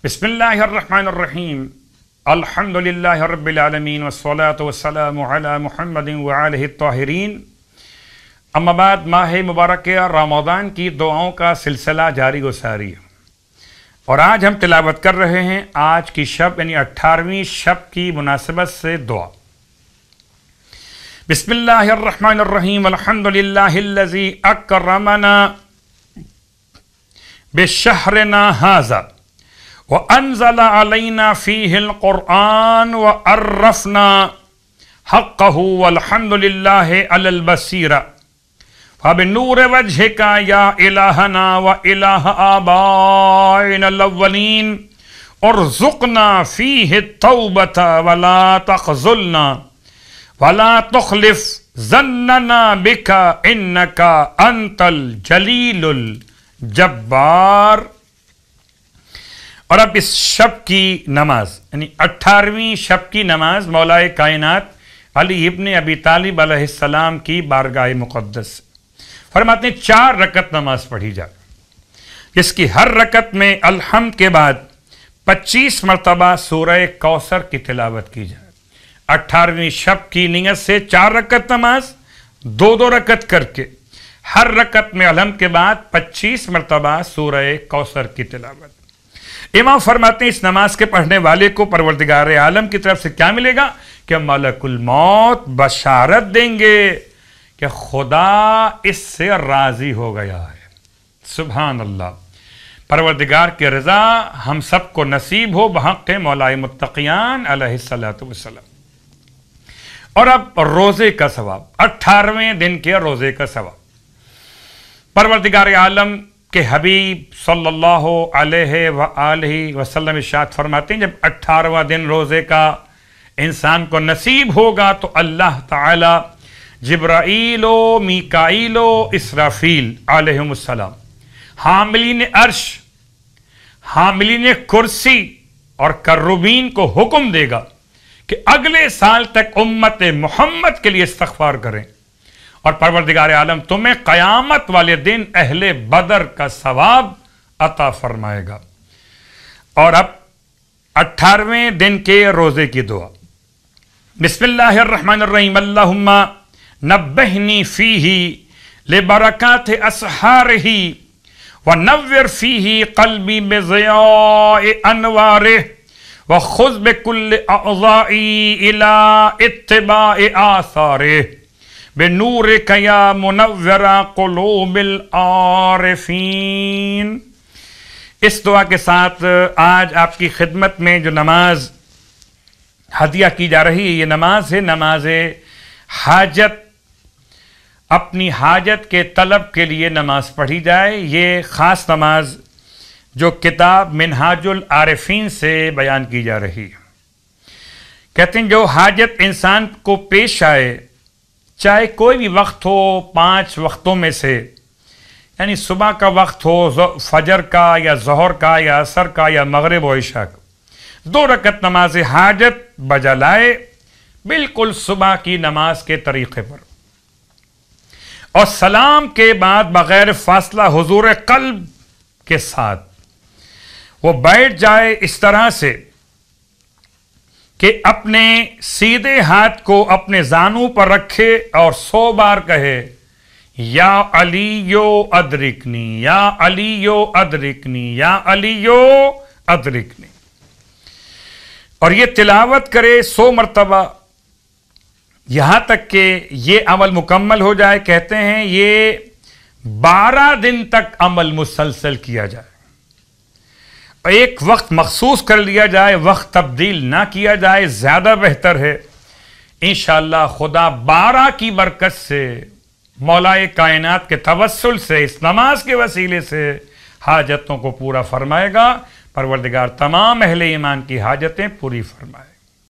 बिस्मिल्लाहिर रहमानिर रहीम अल्हम्दुलिल्लाहि रब्बिल आलमीन वस्सलातु वस्सलामु अला मुहम्मदिन व आलिहि त्ताहिरीन। अम्मा बाद, माह मुबारक रमज़ान की दुआओं का सिलसिला जारी व सारी है और आज हम तिलावत कर रहे हैं आज की शब यानी 18वीं शब की मुनासिबत से दुआ। बिस्मिल्लाहिर रहमानिर रहीम अल्हम्दुलिल्लाहिल्लज़ी अकरमना बिशहरिना हाज़ा व अनज़ला अलैना फ़ीहिल क़ुरआन व अर्रफ़ना हक़्क़हु वल्हम्दुलिल्लाहि अलल बसीरा फ़बिनूरि वजहिका या इलाहना व इलाह आबाइनल अव्वलीन उर्ज़ुक़ना फ़ीहि तौबता वला तख़ज़ुलना वला तुख़लिफ़ ज़न्नना बिका इन्नका अंतल जलीलुल जब्बार। और अब इस शब की नमाज यानी 18वीं शब की नमाज मौलाए कायनात अली इब्न अबी तालिब अलैहिस्सलाम की बारगाह मुक़द्दस फरमाते हैं 4 रकत नमाज पढ़ी जाए, जिसकी हर रकत में अलहम्द के बाद 25 मरतबा सूरह कौसर की तिलावत की जाए। 18वीं शब की नियत से 4 रकत नमाज 2-2 रकत करके हर रकत में अलहम्द के बाद 25 मरतबा सूरह कौसर की तिलावत। इमाम फरमाते हैं इस नमाज के पढ़ने वाले को परवरदिगार आलम की तरफ से क्या मिलेगा कि मलकुल मौत बशारत देंगे कि खुदा इससे राजी हो गया है। सुभान अल्लाह। परवरदिगार की रज़ा हम सबको नसीब हो बहक़ मौलाए मुत्तक़ियान अलैहिस्सलातु वस्सलाम। और अब रोज़े का सवाब, 18वें दिन के रोज़े का सवाब। परवरदिगार आलम के हबीब सल्लल्लाहु अलैहि वसल्लम इरशाद फरमाते हैं जब 18वां दिन रोज़े का इंसान को नसीब होगा तो अल्लाह ताला जिब्राईलो मीकाईलो इसराफील अलैहिमुस्सलाम हामिलीन अर्श, हामिलीन कुर्सी और कर्रुबीन को हुक्म देगा कि अगले साल तक उम्मत मोहम्मद के लिए इस्तग़फ़ार करें और परवरदिगार आलम तुम्हें क़यामत वाले दिन अहले बदर का सवाब अता फरमाएगा। और अब 18वें दिन के रोज़े की दुआ। बिस्मिल्लाहिर रहमानिर रहीम अल्लाहुम्मा नब्बिहनी फ़ीही लिबरकाति असहारिही व नव्विर फ़ीही क़ल्बी बिज़ियाए अनवारिही व ख़ुज़ बिकुल्लि अअज़ाई इला इत्तिबाए आसारिही बेनूरिका या मुनव्विरा क़ुलूबिल आरिफ़ीन। इस दुआ के साथ आज आपकी खिदमत में जो नमाज हदिया की जा रही है ये नमाज है नमाज हाजत। अपनी हाजत के तलब के लिए नमाज पढ़ी जाए। ये ख़ास नमाज जो किताब मिनहाजुल आरिफ़ीन से बयान की जा रही है। कहते हैं जो हाजत इंसान को पेश आए, चाहे कोई भी वक्त हो 5 वक्तों में से, यानी सुबह का वक्त हो, फजर का या ज़ोहर का या असर का या मगरिब व इशा का, 2 रकत नमाज हाजत बजा लाए बिल्कुल सुबह की नमाज के तरीक़े पर और सलाम के बाद बग़ैर फासला हुज़ूर क़ल्ब के साथ वो बैठ जाए इस तरह से कि अपने सीधे हाथ को अपने जानू पर रखे और 100 बार कहे या अलीयो अदरिकनी, या अलीयो अदरिकनी, या अलीयो अदरिकनी। और ये तिलावत करे 100 मरतबा यहां तक कि ये अमल मुकम्मल हो जाए। कहते हैं ये 12 दिन तक अमल मुसलसल किया जाए। एक वक्त मखसूस कर लिया जाए, वक्त तब्दील ना किया जाए, ज़्यादा बेहतर है। इंशाअल्लाह खुदा 12 की बरकत से मौलाए कायनात के तवस्सुल से इस नमाज के वसीले से हाजतों को पूरा फरमाएगा। परवरदिगार तमाम अहले ईमान की हाजतें पूरी फरमाए।